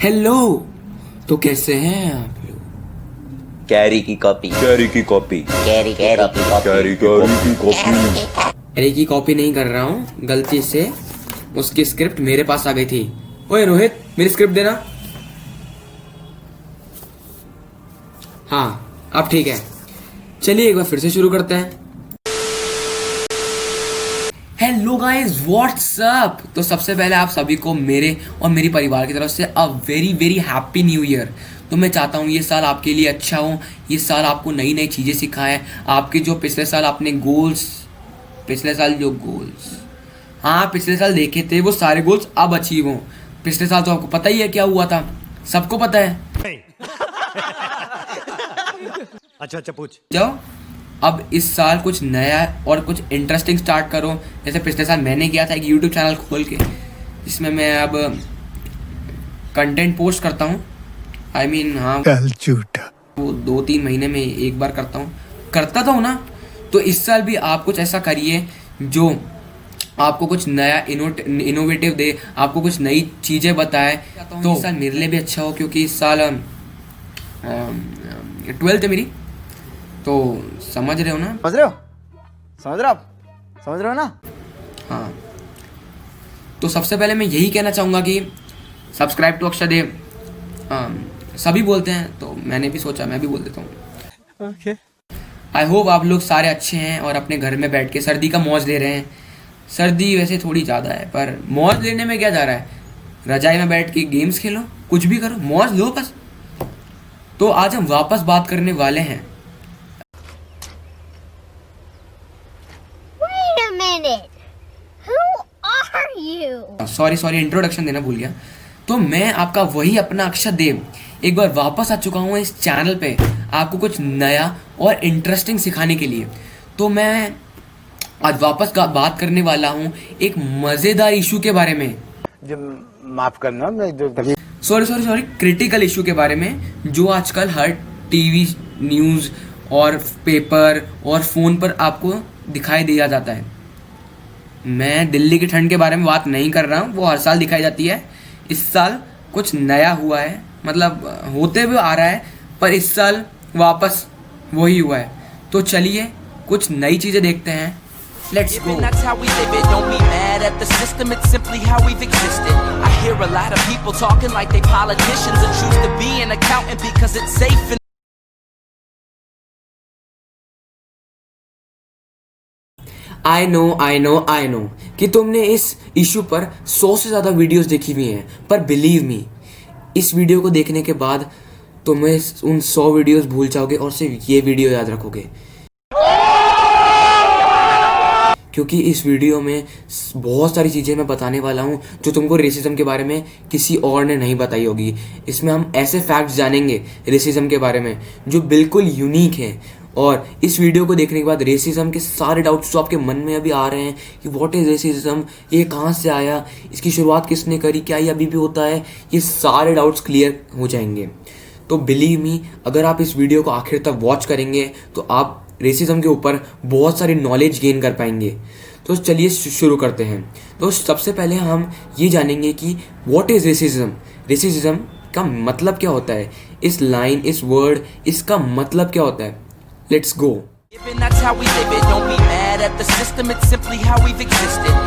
Hello. तो कैसे हैं आप लोग? कैरी की कॉपी कैरी की कॉपी कैरी कैरी की कॉपी कैरी की कॉपी। अरे की कॉपी नहीं कर रहा हूँ, गलती से उसकी स्क्रिप्ट मेरे पास आ गई थी। ओए रोहित, मेरी स्क्रिप्ट देना। हाँ अब ठीक है, चलिए एक बार फिर से शुरू करते हैं। Hello guys, what's up. तो सबसे पहले आप सभी को मेरे और मेरी परिवार की तरफ से a very very happy new year. तो मैं चाहता हूँ ये साल आपके लिए अच्छा हो, ये साल आपको नई नई चीज़ें सिखाए। आपके जो पिछले साल आपने गोल्स, पिछले साल देखे थे वो सारे गोल्स अब अचीव हों। पिछले साल तो आपको पता ही है क्या हुआ था, सबको पता है। अच्छा पूछ। जाओ अब इस साल कुछ नया और कुछ इंटरेस्टिंग स्टार्ट करो। जैसे पिछले साल मैंने किया था एक यूट्यूब चैनल खोल के, जिसमें मैं अब कंटेंट पोस्ट करता हूँ। हाँ वो 2-3 महीने में एक बार करता था ना। तो इस साल भी आप कुछ ऐसा करिए जो आपको कुछ नया इनोवेटिव दे, आपको कुछ नई चीज़ें बताए। तो इस साल मेरे लिए भी अच्छा हो, क्योंकि इस साल 12th है मेरी। तो समझ रहे हो ना? समझ रहे हो ना? हाँ, तो सबसे पहले मैं यही कहना चाहूँगा कि सब्सक्राइब टू अक्षरदेव। सभी बोलते हैं तो मैंने भी सोचा मैं भी बोल देता हूँ। ओके। आई होप आप लोग सारे अच्छे हैं और अपने घर में बैठ के सर्दी का मौज ले रहे हैं। सर्दी वैसे थोड़ी ज़्यादा है, पर मौज लेने में क्या जा रहा है। रजाई में बैठ के गेम्स खेलो, कुछ भी करो, मौज लो बस। तो आज हम वापस बात करने वाले हैं। Wait a minute. Who are you? Sorry introduction देना भूल गया। तो मैं आपका वही अपना अक्षर देव एक बार वापस आ चुका हूँ इस चैनल पे, आपको कुछ नया और इंटरेस्टिंग सिखाने के लिए। तो मैं आज वापस बात करने वाला हूँ एक मज़ेदार इशू के बारे में। जो माफ करना, मैं जो सॉरी क्रिटिकल इशू के बारे में, जो आजकल हर टीवी न्यूज़ और पेपर और फ़ोन पर आपको दिखाई दिया जाता है। मैं दिल्ली की ठंड के बारे में बात नहीं कर रहा हूँ, वो हर साल दिखाई जाती है। इस साल कुछ नया हुआ है, मतलब होते हुए आ रहा है, पर इस साल वापस वही हुआ है। तो चलिए कुछ नई चीज़ें देखते हैं। Let's go. That's how we live it. Don't be mad at the system. It's simply how we've existed. I hear a lot of people talking like they politicians and choose to be an accountant because it's safe. And I know कि तुमने इस issue पर 100 से ज़्यादा videos देखी हुई हैं, पर बिलीव मी, इस वीडियो को देखने के बाद तुम्हें उन 100 वीडियोस भूल जाओगे और सिर्फ ये वीडियो याद रखोगे। क्योंकि इस वीडियो में बहुत सारी चीज़ें मैं बताने वाला हूँ जो तुमको रेसिज्म के बारे में किसी और ने नहीं बताई होगी। इसमें हम ऐसे फैक्ट्स जानेंगे रेसिज्म के बारे में जो बिल्कुल यूनिक हैं। और इस वीडियो को देखने के बाद रेसिज्म के सारे डाउट्स जो आपके मन में अभी आ रहे हैं कि व्हाट इज़ रेसिज्म, ये कहाँ से आया, इसकी शुरुआत किसने करी, क्या ये अभी भी होता है, ये सारे डाउट्स क्लियर हो जाएंगे। तो बिलीव मी, अगर आप इस वीडियो को आखिर तक वॉच करेंगे तो आप रेसिज्म के ऊपर बहुत सारी नॉलेज गेन कर पाएंगे। तो चलिए शुरू करते हैं। तो सबसे पहले हम ये जानेंगे कि व्हाट इज़ रेसिज्म। रेसिज्म का मतलब क्या होता है, इस लाइन, इस वर्ड, इसका मतलब क्या होता है। Let's go. that's how we live it. Don't be mad at the system. It's simply how we've existed.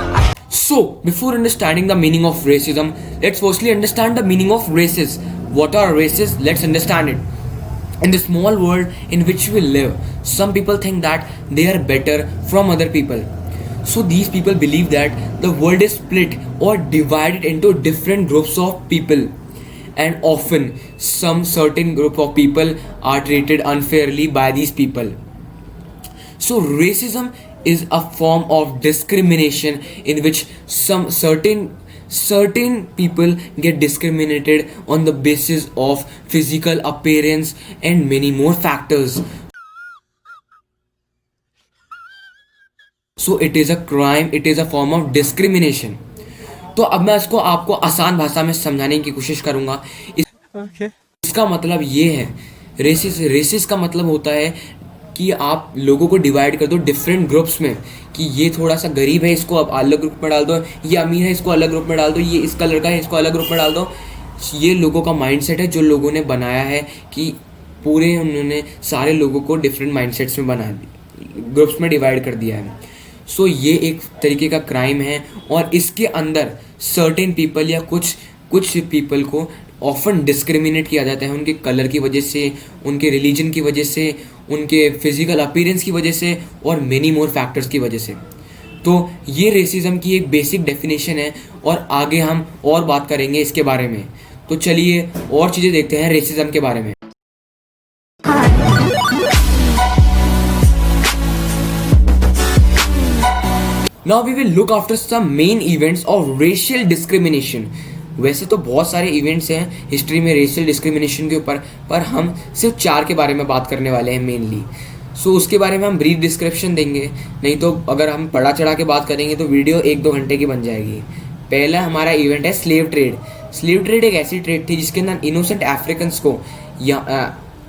So, before understanding the meaning of racism, let's firstly understand the meaning of races. What are races? Let's understand it. In the small world in which we live, some people think that they are better from other people. So these people believe that the world is split or divided into different groups of people. And often some certain group of people are treated unfairly by these people. So racism is a form of discrimination in which some certain people get discriminated on the basis of physical appearance and many more factors. So it is a crime, it is a form of discrimination. तो अब मैं इसको आपको आसान भाषा में समझाने की कोशिश करूंगा। इसका मतलब ये है, रेसिस का मतलब होता है कि आप लोगों को डिवाइड कर दो डिफरेंट ग्रुप्स में, कि ये थोड़ा सा गरीब है इसको अब अलग ग्रुप में डाल दो, ये अमीर है इसको अलग ग्रुप में डाल दो, ये इस कलर का है इसको अलग ग्रुप में डाल दो। ये लोगों का माइंडसेट है जो लोगों ने बनाया है कि पूरे उन्होंने सारे लोगों को डिफरेंट माइंडसेट्स में बना ग्रुप्स में डिवाइड कर दिया है। सो ये एक तरीके का क्राइम है और इसके अंदर सर्टेन पीपल या कुछ पीपल को ऑफन डिस्क्रिमिनेट किया जाता है उनके कलर की वजह से, उनके रिलीजन की वजह से, उनके फिजिकल अपीयरेंस की वजह से और मेनी मोर फैक्टर्स की वजह से। तो ये रेसिज्म की एक बेसिक डेफिनेशन है और आगे हम और बात करेंगे इसके बारे में। तो चलिए और चीज़ें देखते हैं रेसिज्म के बारे में। Now we will look after some main events of racial discrimination. वैसे तो बहुत सारे इवेंट्स हैं हिस्ट्री में रेशियल डिस्क्रिमिनेशन के ऊपर, पर हम सिर्फ 4 के बारे में बात करने वाले हैं मेनली। सो उसके बारे में हम ब्रीफ डिस्क्रिप्शन देंगे, नहीं तो अगर हम पढ़ा चढ़ा के बात करेंगे तो वीडियो 1-2 घंटे की बन जाएगी। पहला हमारा इवेंट है स्लेव ट्रेड। स्लेव ट्रेड एक ऐसी ट्रेड थी जिसके अंदर इनोसेंट अफ्रीकन्स को या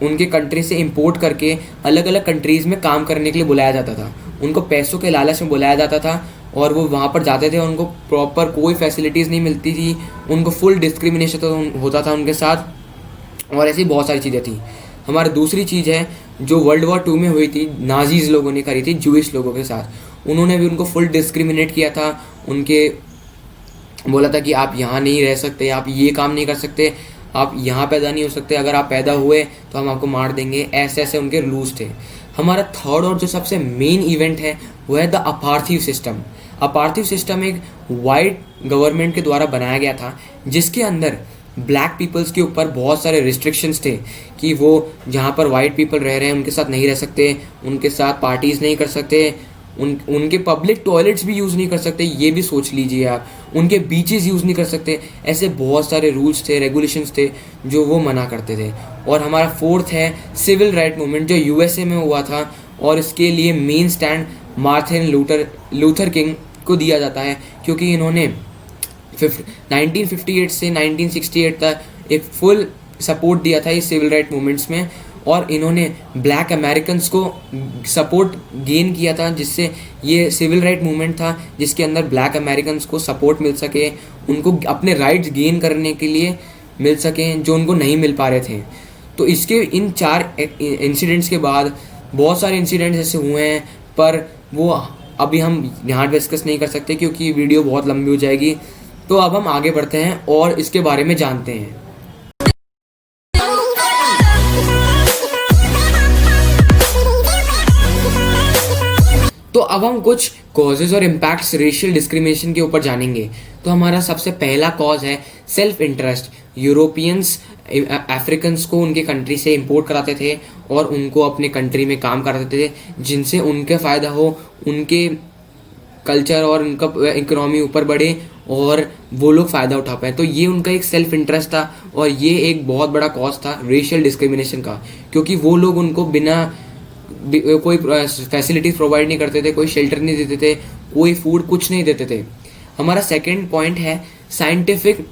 उनके कंट्री से इंपोर्ट करके अलग अलग कंट्रीज़ में काम करने के लिए बुलाया जाता था। उनको पैसों के लालच में बुलाया जाता था और वो वहाँ पर जाते थे और उनको प्रॉपर कोई फैसिलिटीज़ नहीं मिलती थी, उनको फुल डिस्क्रिमिनेशन होता था उनके साथ और ऐसी बहुत सारी चीज़ें थी। हमारी दूसरी चीज़ है जो वर्ल्ड वॉर 2 में हुई थी, नाजीज़ लोगों ने करी थी जूइश लोगों के साथ। उन्होंने भी उनको फुल डिस्क्रिमिनेट किया था, उनके बोला था कि आप यहाँ नहीं रह सकते, आप ये काम नहीं कर सकते, आप यहाँ पैदा नहीं हो सकते, अगर आप पैदा हुए तो हम आपको मार देंगे। ऐसे ऐसे उनके रूल्स थे। हमारा थर्ड और जो सबसे मेन इवेंट है वो है the apartheid system. Apartheid system एक वाइट गवर्नमेंट के द्वारा बनाया गया था जिसके अंदर ब्लैक पीपल्स के ऊपर बहुत सारे रिस्ट्रिक्शंस थे कि वो जहाँ पर वाइट पीपल रह रहे हैं उनके साथ नहीं रह सकते, उनके साथ पार्टीज़ नहीं कर सकते, उनके पब्लिक टॉयलेट्स भी यूज़ नहीं कर सकते, ये भी सोच लीजिए आप, उनके बीचेस यूज़ नहीं कर सकते। ऐसे बहुत सारे रूल्स थे, रेगुलेशंस थे जो वो मना करते थे। और हमारा फोर्थ है सिविल राइट मूवमेंट जो यूएसए में हुआ था और इसके लिए main stand Martin Luther king को दिया जाता है क्योंकि इन्होंने 1958 से 1968 तक एक फुल सपोर्ट दिया था इस सिविल राइट मूवमेंट्स में और इन्होंने ब्लैक अमेरिकन्स को सपोर्ट गेन किया था, जिससे ये सिविल राइट मूवमेंट था जिसके अंदर ब्लैक अमेरिकन्स को सपोर्ट मिल सके, उनको अपने राइट्स गेन करने के लिए मिल सकें जो उनको नहीं मिल पा रहे थे। तो इसके इन 4 इंसिडेंट्स के बाद बहुत सारे इंसिडेंट्स ऐसे हुए हैं पर वो अभी हम यहाँ डिस्कस नहीं कर सकते क्योंकि वीडियो बहुत लंबी हो जाएगी। तो अब हम आगे बढ़ते हैं और इसके बारे में जानते हैं। तो अब हम कुछ कॉजेज और इम्पैक्ट्स रेशियल डिस्क्रिमिनेशन के ऊपर जानेंगे। तो हमारा सबसे पहला कॉज है सेल्फ इंटरेस्ट। यूरोपियंस अफ्रीकन्स को उनके कंट्री से इंपोर्ट कराते थे और उनको अपने कंट्री में काम कराते थे जिनसे उनका फ़ायदा हो, उनके कल्चर और उनका इकोनॉमी ऊपर बढ़े और वो लोग फ़ायदा उठा पाए। तो ये उनका एक सेल्फ इंटरेस्ट था और ये एक बहुत बड़ा कॉज था रेशियल डिस्क्रिमिनेशन का, क्योंकि वो लोग उनको बिना कोई फैसिलिटीज़ प्रोवाइड नहीं करते थे, कोई शेल्टर नहीं देते थे, कोई फूड कुछ नहीं देते थे। हमारा सेकंड पॉइंट है साइंटिफिक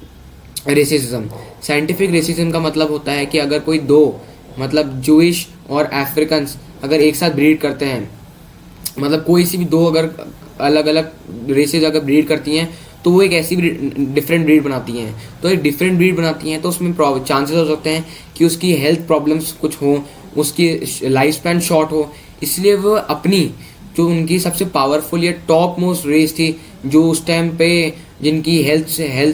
रेसिज्म। साइंटिफिक रेसिज्म का मतलब होता है कि अगर कोई दो मतलब जूइश और अफ्रीकन्स अगर एक साथ ब्रीड करते हैं, मतलब कोई सी भी दो अगर अलग अलग रेसेज अगर ब्रीड करती हैं तो वो एक ऐसी डिफरेंट ब्रीड बनाती हैं। तो एक डिफरेंट ब्रीड बनाती हैं तो उसमें चांसेस हो सकते हैं कि उसकी हेल्थ प्रॉब्लम्स कुछ हो, उसकी लाइफ स्पैन शॉर्ट हो। इसलिए वो अपनी जो उनकी सबसे पावरफुल या टॉप मोस्ट रेस थी, जो उस टाइम पे जिनकी हेल्थ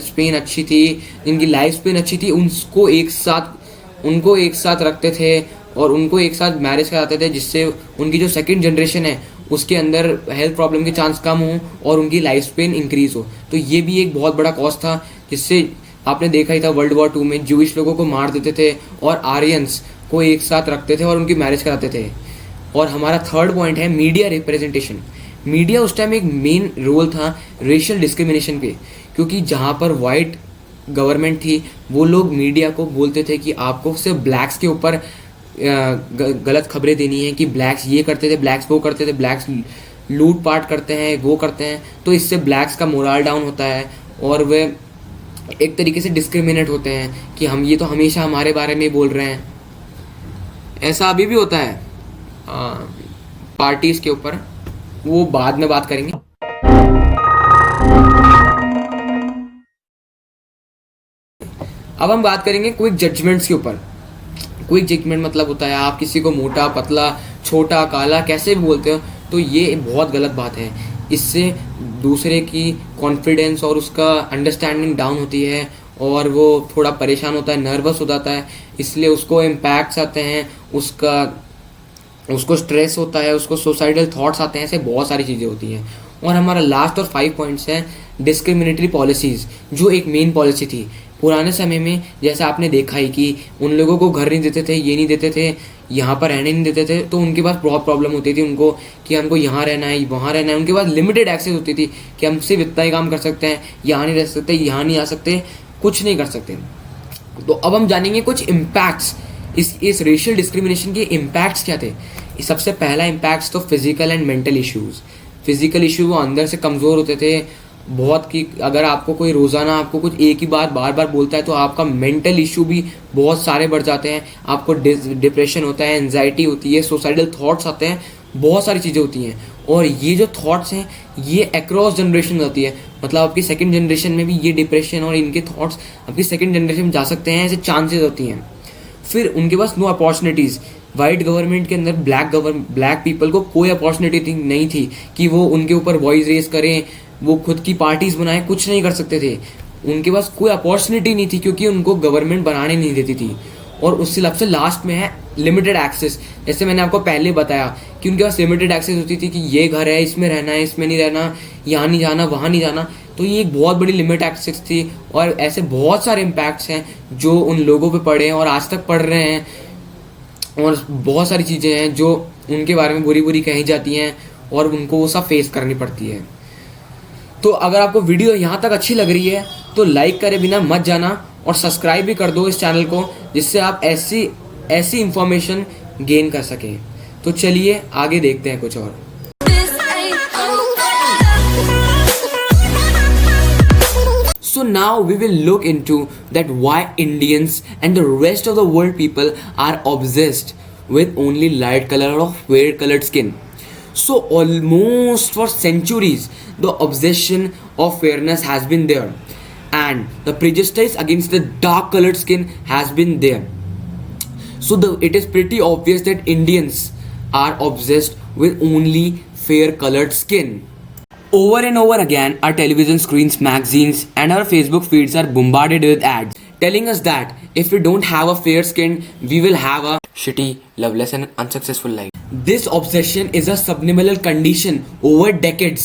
स्पेन अच्छी थी, जिनकी लाइफ स्पेन अच्छी थी, उनको एक साथ रखते थे और उनको एक साथ मैरिज कराते थे, जिससे उनकी जो सेकंड जनरेशन है उसके अंदर हेल्थ प्रॉब्लम के चांस कम हो और उनकी लाइफ स्पेन इंक्रीज हो। तो ये भी एक बहुत बड़ा कॉज था, जिससे आपने देखा ही था वर्ल्ड वॉर 2 में जूइश लोगों को मार देते थे और आर्यंस को एक साथ रखते थे और उनकी मैरिज कराते थे। और हमारा थर्ड पॉइंट है मीडिया रिप्रेजेंटेशन। मीडिया उस टाइम एक मेन रोल था रेशियल डिस्क्रिमिनेशन पे, क्योंकि जहाँ पर वाइट गवर्नमेंट थी वो लोग मीडिया को बोलते थे कि आपको सिर्फ ब्लैक्स के ऊपर गलत खबरें देनी है कि ब्लैक्स ये करते थे, ब्लैक्स वो करते थे, ब्लैक्स लूट पाट करते हैं, वो करते हैं। तो इससे ब्लैक्स का मोरल डाउन होता है और वे एक तरीके से डिस्क्रिमिनेट होते हैं कि हम ये तो हमेशा हमारे बारे में बोल रहे हैं। ऐसा अभी भी होता है पार्टीज के ऊपर, वो बाद में बात करेंगे। अब हम बात करेंगे क्विक जजमेंट्स के ऊपर। क्विक जजमेंट मतलब होता है आप किसी को मोटा, पतला, छोटा, काला कैसे भी बोलते हो, तो ये बहुत गलत बात है। इससे दूसरे की कॉन्फिडेंस और उसका अंडरस्टैंडिंग डाउन होती है और वो थोड़ा परेशान होता है, नर्वस हो जाता है, इसलिए उसको इम्पैक्ट्स आते हैं, उसको स्ट्रेस होता है, उसको सुसाइडल थॉट्स आते हैं, ऐसे बहुत सारी चीज़ें होती हैं। और हमारा लास्ट और 5 पॉइंट्स हैं डिस्क्रिमिनेटरी पॉलिसीज़, जो एक मेन पॉलिसी थी पुराने समय में। जैसा आपने देखा ही कि उन लोगों को घर नहीं देते थे, ये नहीं देते थे, यहाँ पर रहने नहीं देते थे, तो उनके पास बहुत प्रॉब्लम होती थी उनको कि हमको यहाँ रहना है, वहाँ रहना है। उनके पास लिमिटेड एक्सेस होती थी कि हम सिर्फ इतना ही काम कर सकते हैं, यहाँ नहीं रह सकते, यहाँ नहीं आ सकते, कुछ नहीं कर सकते। तो अब हम जानेंगे कुछ इम्पैक्ट्स, इस रेशियल डिस्क्रिमिनेशन के इम्पैक्ट्स क्या थे। सबसे पहला इम्पैक्ट्स तो physical and mental issues. Physical issue वो अंदर से कमज़ोर होते थे बहुत, कि अगर आपको कोई रोज़ाना आपको कुछ एक ही बार बार बोलता है तो आपका मेंटल इशू भी बहुत सारे बढ़ जाते हैं। आपको डिप्रेशन होता है, एंजाइटी होती है, सुसाइडल थॉट्स आते हैं, बहुत सारी चीज़ें होती हैं। और ये जो थॉट्स हैं ये अक्रॉस जनरेशन होती है, मतलब आपकी सेकंड जनरेशन में भी ये डिप्रेशन और इनके थॉट्स आपकी सेकंड जनरेशन में जा सकते हैं, ऐसे चांसेस होती हैं। फिर उनके पास नो अपॉर्चुनिटीज़। वाइट गवर्नमेंट के अंदर ब्लैक पीपल को कोई अपॉर्चुनिटी नहीं थी कि वो उनके ऊपर वॉइस रेज करें, वो खुद की पार्टीज बनाएं, कुछ नहीं कर सकते थे। उनके पास कोई अपॉर्चुनिटी नहीं थी क्योंकि उनको गवर्नमेंट बनाने नहीं देती थी। और उससे सबसे लास्ट में है लिमिटेड एक्सेस। जैसे मैंने आपको पहले बताया कि उनके पास लिमिटेड एक्सेस होती थी कि ये घर है, इसमें रहना है, इसमें नहीं रहना, यहाँ नहीं जाना, वहाँ नहीं जाना। तो ये एक बहुत बड़ी लिमिट एक्सेस थी। और ऐसे बहुत सारे इम्पैक्ट्स हैं जो उन लोगों पे पड़े हैं और आज तक पड़ रहे हैं। और बहुत सारी चीज़ें हैं जो उनके बारे में बुरी कही जाती हैं और उनको वो सब फेस करनी पड़ती है। तो अगर आपको वीडियो यहाँ तक अच्छी लग रही है तो लाइक करे बिना मत जाना और सब्सक्राइब भी कर दो इस चैनल को, जिससे आप ऐसी इंफॉर्मेशन गेन कर सकें। तो चलिए आगे देखते हैं कुछ और। So now we will look into that why Indians and the rest of the world people are obsessed with only light color or fair colored skin. So almost for centuries the obsession of fairness has been there and the prejudice against the dark colored skin has been there. So it is pretty obvious that Indians are obsessed with only fair colored skin. Over and over again, our television screens, magazines, and our Facebook feeds are bombarded with ads telling us that if we don't have a fair skin, we will have a shitty, loveless, and unsuccessful life. This obsession is a subliminal condition over decades.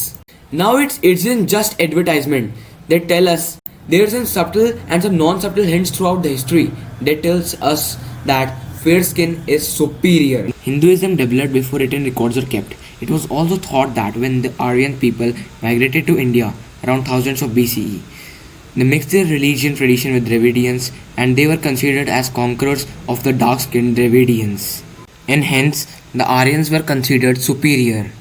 Now it isn't just advertisement. They tell us there are some subtle and some non-subtle hints throughout the history that tells us that fair skin is superior. Hinduism developed before written records were kept. It was also thought that when the Aryan people migrated to India around thousands of BCE, they mixed their religion tradition with Dravidians and they were considered as conquerors of the dark-skinned Dravidians. And hence, the Aryans were considered superior.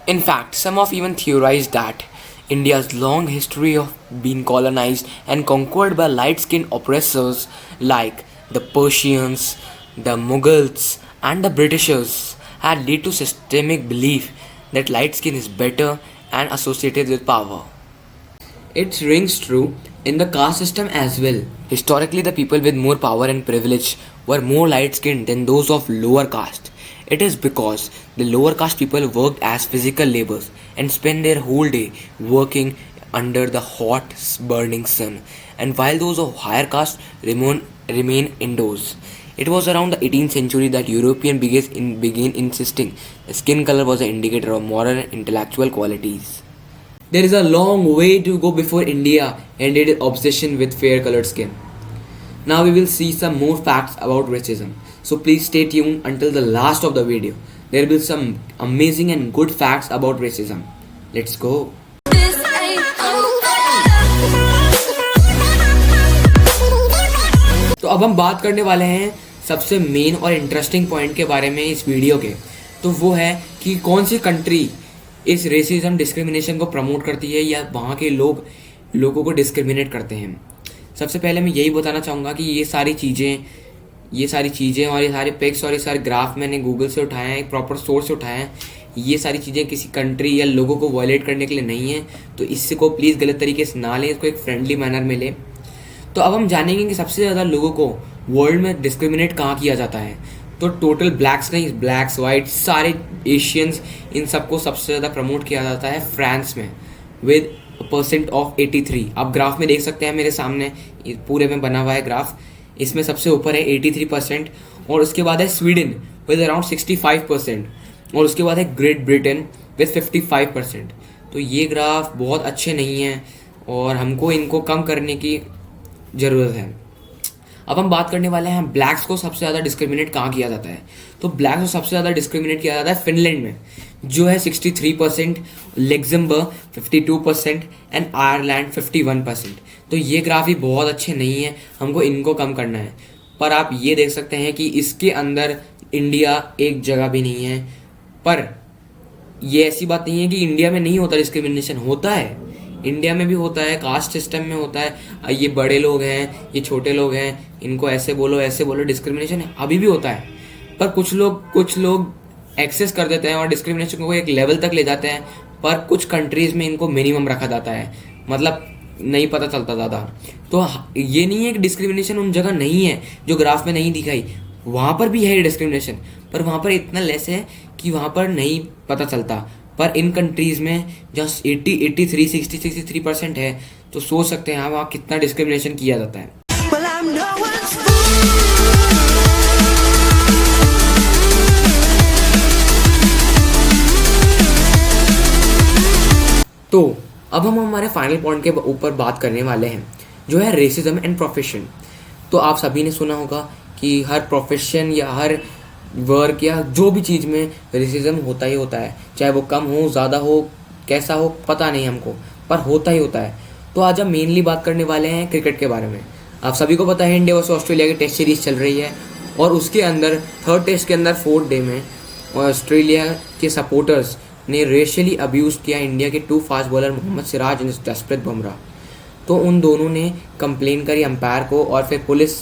In fact, some have even theorized that India's long history of being colonized and conquered by light-skinned oppressors like the Persians, the Mughals, and the Britishers had led to systemic belief that light skin is better and associated with power. It rings true in the caste system as well. Historically, the people with more power and privilege were more light skinned than those of lower caste. It is because the lower caste people worked as physical laborers and spent their whole day working under the hot burning sun, and while those of higher caste remain indoors. It was around the 18th century that Europeans began insisting that skin color was an indicator of moral and intellectual qualities. There is a long way to go before India ended its obsession with fair colored skin. Now we will see some more facts about racism. So please stay tuned until the last of the video. There will be some amazing and good facts about racism. Let's go. तो अब हम बात करने वाले हैं सबसे main और interesting point के बारे में इस वीडियो के। तो वो है कि कौन सी कंट्री इस रेसिज्म डिस्क्रिमिनेशन को प्रमोट करती है या वहाँ के लोगों को डिस्क्रिमिनेट करते हैं। सबसे पहले मैं यही बताना चाहूँगा कि ये सारी चीज़ें और ये सारे पिक्स और ये सारे ग्राफ मैंने गूगल से उठाए हैं, एक प्रॉपर सोर्स से उठाए हैं। ये सारी चीज़ें किसी कंट्री या लोगों को वायलेट करने के लिए नहीं है, तो इससे को प्लीज़ गलत तरीके से ना लें, इसको एक फ्रेंडली मैनर में लें। तो अब हम जानेंगे कि सबसे ज़्यादा लोगों को वर्ल्ड में डिस्क्रिमिनेट कहाँ किया जाता है। तो टोटल ब्लैक्स नहीं, ब्लैक्स वाइट सारे एशियंस, इन सबको सबसे ज़्यादा प्रमोट किया जाता है फ्रांस में विद % ऑफ 83। आप ग्राफ में देख सकते हैं मेरे सामने पूरे में बना हुआ है ग्राफ, इसमें सबसे ऊपर है 83% और उसके बाद है स्वीडन विद अराउंड 65% और उसके बाद है ग्रेट ब्रिटेन विद 55%। तो ये ग्राफ बहुत अच्छे नहीं हैं और हमको इनको कम करने की ज़रूरत है। अब हम बात करने वाले हैं ब्लैक्स को सबसे ज़्यादा डिस्क्रिमिनेट कहाँ किया जाता है। तो ब्लैक्स को सबसे ज़्यादा डिस्क्रिमिनेट किया जाता है फिनलैंड में जो है 63%, लग्जमबर्ग 52% एंड आयरलैंड 51%। तो ये ग्राफ ही बहुत अच्छे नहीं है, हमको इनको कम करना है। पर आप ये देख सकते हैं कि इसके अंदर इंडिया एक जगह भी नहीं है। पर ये ऐसी बात नहीं है कि इंडिया में नहीं होता डिस्क्रिमिनेशन, होता है, इंडिया में भी होता है, कास्ट सिस्टम में होता है। ये बड़े लोग हैं, ये छोटे लोग हैं, इनको ऐसे बोलो, डिस्क्रिमिनेशन अभी भी होता है। पर कुछ लोग एक्सेस कर देते हैं और डिस्क्रिमिनेशन को एक लेवल तक ले जाते हैं। पर कुछ कंट्रीज़ में इनको मिनिमम रखा जाता है, मतलब नहीं पता चलता ज़्यादा। तो ये नहीं है कि डिस्क्रिमिनेशन उन जगह नहीं है जो ग्राफ में नहीं दिखाई, वहाँ पर भी है डिस्क्रिमिनेशन, पर वहाँ पर इतना लेस है कि वहाँ पर नहीं पता चलता। पर इन कंट्रीज़ में जहाँ 80, 83, 60, 63% है, तो सोच सकते हैं वहाँ कितना डिस्क्रिमिनेशन किया जाता है। तो अब हम हमारे फाइनल पॉइंट के ऊपर बात करने वाले हैं जो है रेसिज्म एंड प्रोफेशन। तो आप सभी ने सुना होगा कि हर प्रोफेशन या हर वर्क या जो भी चीज़ में रेसिज्म होता ही होता है, चाहे वो कम हो, ज़्यादा हो, कैसा हो पता नहीं हमको, पर होता ही होता है। तो आज हम मेनली बात करने वाले हैं क्रिकेट के बारे में। आप सभी को पता है इंडिया वर्सेस ऑस्ट्रेलिया की टेस्ट सीरीज़ चल रही है और उसके अंदर 3rd टेस्ट के अंदर 4th डे में ऑस्ट्रेलिया के सपोर्टर्स ने रेशियली अब्यूज़ किया इंडिया के 2 fast bowler Mohammed Siraj and Jasprit Bumrah. तो उन दोनों ने कंप्लेन करी अंपायर को और फिर पुलिस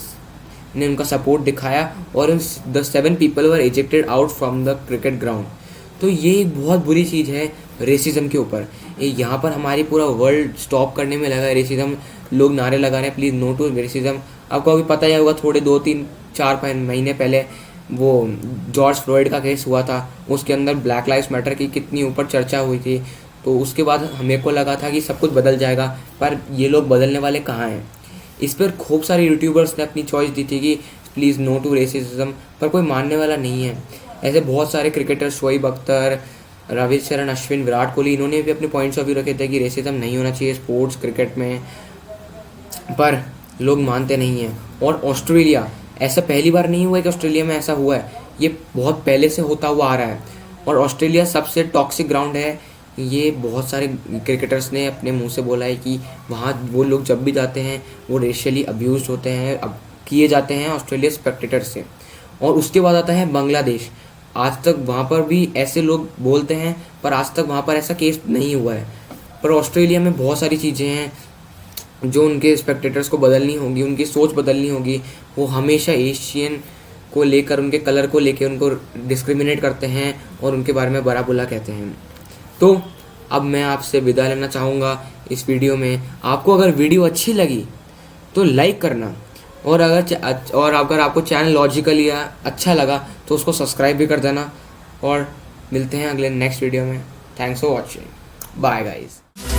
ने उनका सपोर्ट दिखाया और the 7 people were ejected out from the cricket ground. तो ये एक बहुत बुरी चीज़ है रेसिज्म के ऊपर। यहाँ पर हमारी पूरा वर्ल्ड स्टॉप करने में लगा है रेसिज्म, लोग नारे लगा रहे हैं प्लीज़ नो टू रेसिज्म। आपको अभी पता ही होगा थोड़े 2-3-4 महीने पहले वो जॉर्ज फ्लॉयड का केस हुआ था, उसके अंदर ब्लैक लाइव्स मैटर की कितनी ऊपर चर्चा हुई थी। तो उसके बाद हमें को लगा था कि सब कुछ बदल जाएगा, पर ये लोग बदलने वाले कहाँ हैं। इस पर खूब सारे यूट्यूबर्स ने अपनी चॉइस दी थी कि प्लीज़ नो टू रेसिज्म, पर कोई मानने वाला नहीं है। ऐसे बहुत सारे क्रिकेटर, शोएब अख्तर, रविचंद्रन अश्विन, विराट कोहली, इन्होंने भी अपने पॉइंट्स ऑफ व्यू रखे थे कि रेसिज्म नहीं होना चाहिए स्पोर्ट्स क्रिकेट में, पर लोग मानते नहीं हैं। और ऑस्ट्रेलिया, ऐसा पहली बार नहीं हुआ है कि ऑस्ट्रेलिया में ऐसा हुआ है, ये बहुत पहले से होता हुआ आ रहा है। और ऑस्ट्रेलिया सबसे टॉक्सिक ग्राउंड है, ये बहुत सारे क्रिकेटर्स ने अपने मुंह से बोला है कि वहाँ वो लोग जब भी जाते हैं वो रेशियली अब्यूज होते हैं, अब किए जाते हैं ऑस्ट्रेलिया स्पेक्टेटर से। और उसके बाद आता है बांग्लादेश। आज तक वहाँ पर भी ऐसे लोग बोलते हैं, पर आज तक वहाँ पर ऐसा केस नहीं हुआ है। पर ऑस्ट्रेलिया में बहुत सारी चीज़ें हैं जो उनके स्पेक्टेटर्स को बदलनी होगी, उनकी सोच बदलनी होगी। वो हमेशा एशियन को लेकर, उनके कलर को लेकर उनको डिस्क्रिमिनेट करते हैं और उनके बारे में बुरा बुला कहते हैं। तो अब मैं आपसे विदा लेना चाहूँगा इस वीडियो में। आपको अगर वीडियो अच्छी लगी तो लाइक करना, और अगर आपको चैनल लॉजिकल या अच्छा लगा तो उसको सब्सक्राइब भी कर देना। और मिलते हैं अगले नेक्स्ट वीडियो में। Thanks for watching, bye guys.